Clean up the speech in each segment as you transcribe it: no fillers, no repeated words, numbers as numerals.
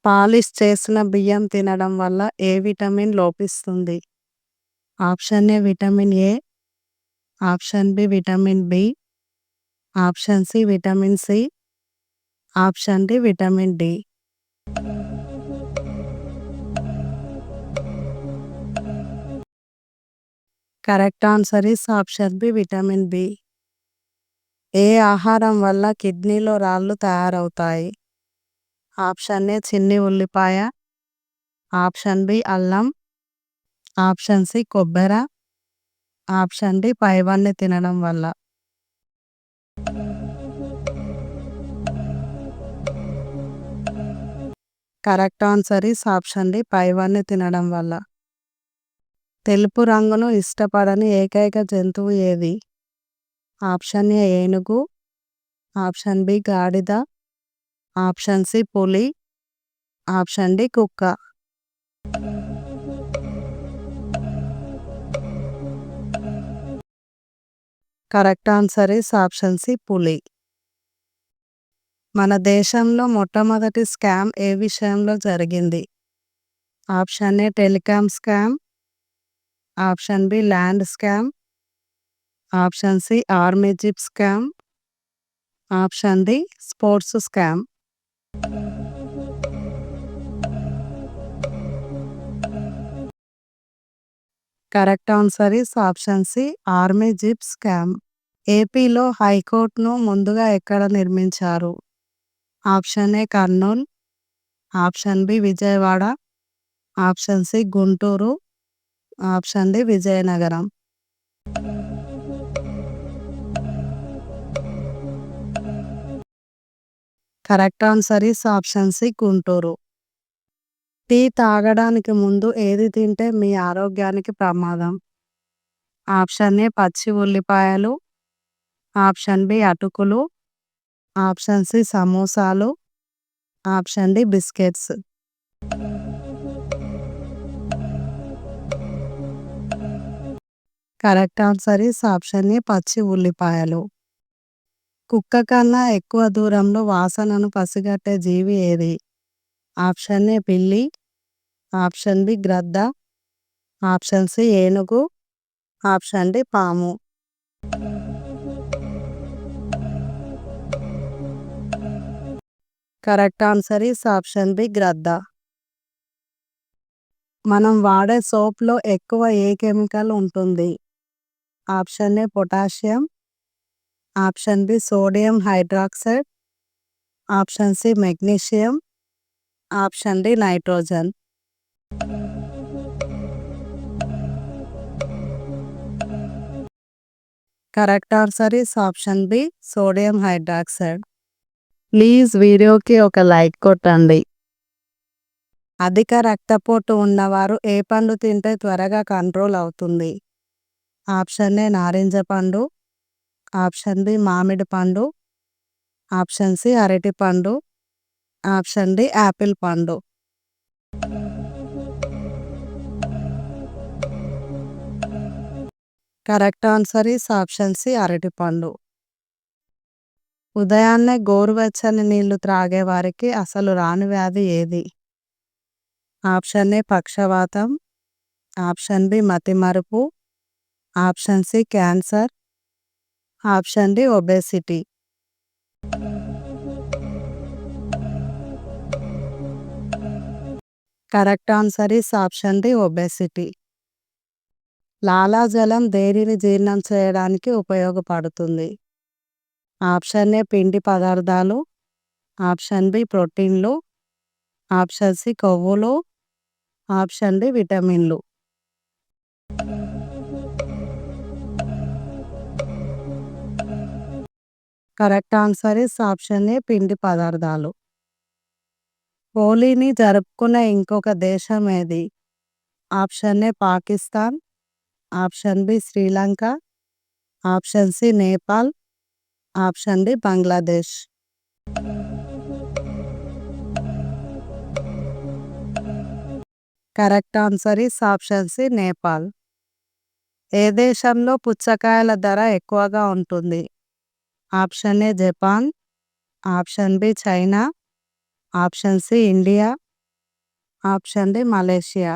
Polish చేసిన బియ్యం తినడం వల్ల ఏ విటమిన్ లోపిస్తుంది? Option A vitamin A, option B vitamin B, option C vitamin C, option D vitamin D. Correct answer is option B vitamin B. ఏ ఆహారం వల్ల కిడ్నీలో రాళ్ళు తయారవుతాయి? ఆప్షన్ ఏ చిన్ని ఉల్లిపాయ, ఆప్షన్ బి అల్లం, ఆప్షన్ సి కొబ్బెర, ఆప్షన్ డి పైవన్నీ తినడం వల్ల. Correct answer is option D పైవన్నీ తినడం వల్ల. తెలుపు రంగును ఇష్టపడని ఏకైక జంతువు ఏది? ఆప్షన్ ఏ ఏనుగు, ఆప్షన్ బి గాడిద, ఆప్షన్ సి పులి, ఆప్షన్ డి కుక్క. Correct answer is option C పులి. మన దేశంలో మొట్టమొదటి స్కామ్ ఏ విషయంలో జరిగింది? Option A telecom scam, option B land scam, option C army jeep scam, option D sports scam. Correct answer is option C army jeep scam. ఏపీలో హైకోర్టును ముందుగా ఎక్కడ నిర్మించారు? Option A Kurnool, option B Vijayawada, option C Guntur, option D Vizianagaram. Correct answer is option C Guntur. Tea తాగడానికి ముందు ఏది తింటే మీ ఆరోగ్యానికి ప్రమాదం? ఆప్షన్ ఏ పచ్చి ఉల్లిపాయలు, ఆప్షన్ బి అటుకులు, ఆప్షన్ సి సమోసాలు, option D biscuits. Correct answer is option A పచ్చి ఉల్లిపాయలు. కుక్క కన్నా ఎక్కువ దూరంలో వాసనను పసిగట్టే జీవి ఏది? ఆప్షన్ ఏ పిల్లి, ఆప్షన్ బి గ్రద్ద, ఆప్షన్ సి ఏనుగు, ఆప్షన్ డి పాము. Correct answer is option B గ్రద్ద. మనం వాడే సోప్లో ఎక్కువ ఏ కెమికల్ ఉంటుంది? Option A potassium, option B sodium hydroxide, option C magnesium, option D nitrogen. Correct answer is option B sodium hydroxide. Please వీడియోకి ఒక లైక్ కొట్టండి. అధిక రక్తపోటు ఉన్నవారు ఏ పండు తింటే త్వరగా కంట్రోల్ అవుతుంది? ఆప్షన్ ఏ నారింజ పండు, ఆప్షన్ బి మామిడి పండు, ఆప్షన్ సి అరటి పండు, ఆప్షన్ డి యాపిల్ పండు. Correct answer is option C అరటి పండు. ఉదయాన్నే గోరువెచ్చని నీళ్లు త్రాగే వారికి అసలు రాని వ్యాధి ఏది? ఆప్షన్ ఏ పక్షవాతం, ఆప్షన్ బి మతిమరుపు, option C cancer, option D obesity. Correct answer is option D obesity. లాలాజలం దేనిని జీర్ణం చేయడానికి ఉపయోగపడుతుంది? ఆప్షన్ ఏ పిండి పదార్థాలు, ఆప్షన్ బి ప్రోటీన్లు, ఆప్షన్ సి కొవ్వులు, ఆప్షన్ డి విటమిన్లు. Correct answer is option A పిండి పదార్థాలు. హోలీని జరుపుకునే ఇంకొక దేశం ఏది? Option A Pakistan, option B Sri Lanka, option C Nepal, option D Bangladesh. Correct answer is option C Nepal. ఏ దేశంలో పుచ్చకాయల ధర ఎక్కువగా ఉంటుంది? Option A Japan, option B China, option C India, option D Malaysia.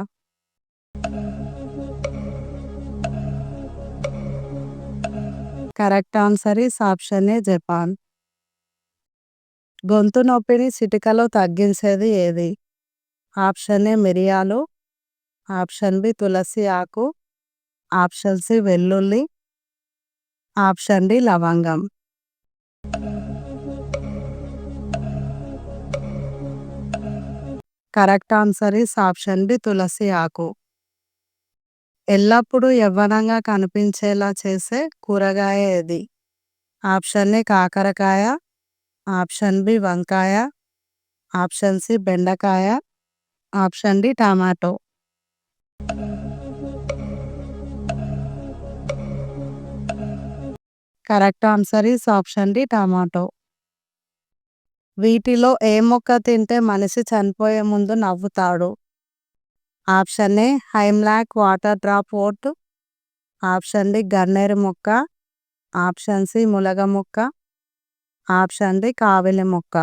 Correct answer is option A Japan. గొంతు నొప్పిని చిటికలో తగ్గించేది ఏది? ఆప్షన్ ఏ మిరియాలు, ఆప్షన్ బి తులసి ఆకు, ఆప్షన్ సి వెల్లుల్లి, ఆప్షన్ డి లవంగం. Correct answer is option B తులసి ఆకు. ఎల్లప్పుడూ యవ్వనంగా కనిపించేలా చేసే కూరగాయ ఏది? ఆప్షన్ ఏ కాకరకాయ, ఆప్షన్ బి వంకాయ, ఆప్షన్ సి బెండకాయ, option D tomato. Correct answer is option D tomato. వీటిలో ఏ మొక్క తింటే మనిషి చనిపోయే ముందు నవ్వుతాడు? Option A hemlock water dropwort, option D గన్నేరు మొక్క, ఆప్షన్ సి ములగ మొక్క, ఆప్షన్ డి కావిలి మొక్క.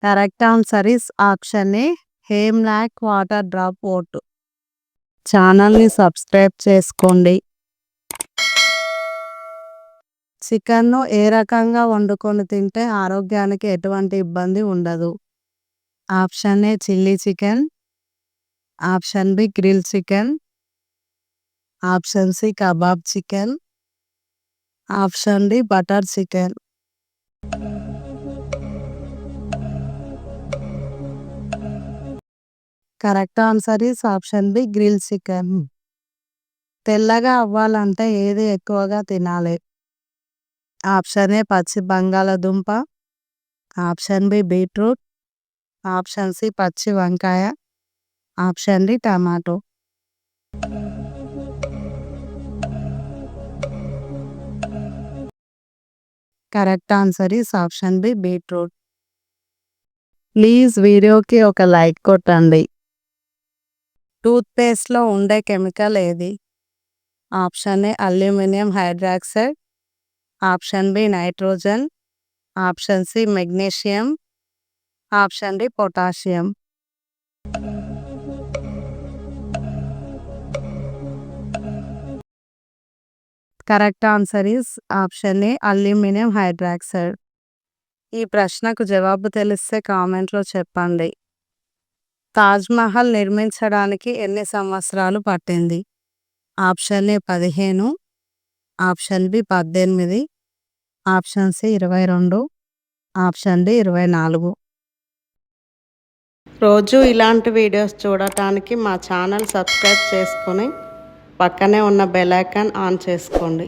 Correct answer is option A hemlock water drop vote. ఛానల్ని సబ్స్క్రైబ్ చేసుకోండి. చికెన్ను ఏ రకంగా వండుకొని తింటే ఆరోగ్యానికి ఎటువంటి ఇబ్బంది ఉండదు? Option A chilli chicken, option B grill chicken, option C kebab chicken, option D butter chicken. Correct answer is option B grill chicken. తెల్లగా అవ్వాలంటే ఏది ఎక్కువగా తినాలి? ఆప్షన్ ఏ పచ్చి బంగాళదుంప, option B beetroot, option C పచ్చి వంకాయ, option D tomato. Correct answer is option B beetroot. Please వీడియోకి ఒక లైక్ కొట్టండి. టూత్పేస్ట్లో ఉండే కెమికల్ ఏది? Option A aluminium hydroxide, option B nitrogen, option C magnesium, option D potassium. Correct answer is option A aluminium hydroxide. ఈ ప్రశ్నకు జవాబు తెలిస్తే కామెంట్లో చెప్పండి. తాజ్మహల్ నిర్మించడానికి ఎన్ని సంవత్సరాలు పట్టింది? Option A 15, option B 18, option C 22, option D 24. రోజు ఇలాంటి వీడియోస్ చూడటానికి మా ఛానల్ సబ్స్క్రైబ్ చేసుకొని పక్కనే ఉన్న బెల్ ఐకాన్ ఆన్ చేసుకోండి.